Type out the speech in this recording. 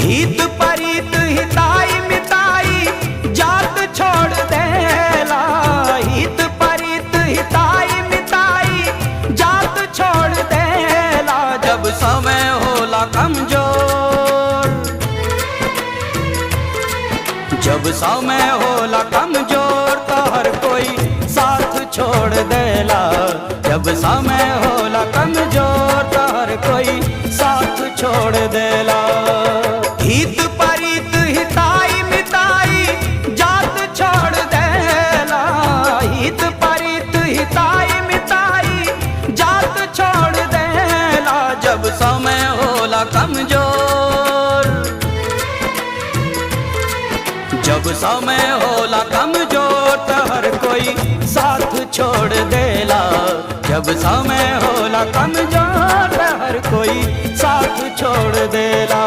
हित परित हिताई मिताई जात छोड़ देला। हित परित हिताई मिताई जात छोड़ देला। जब समय होला कमजोर, जब समय होला कमजोर तो हर कोई साथ छोड़ देला। जब समय होला कमजोर तो हर कोई साथ छोड़ देला। हित परित हिताई मिताई जात छोड़ देला। हित परित हिताई मिताई जात छोड़ देला। जब समय होला कमजोर, जब समय होला कमजोर तो हर कोई साथ छोड़ देला। जब समय होला कमजोर तो हर कोई साथ छोड़ देला।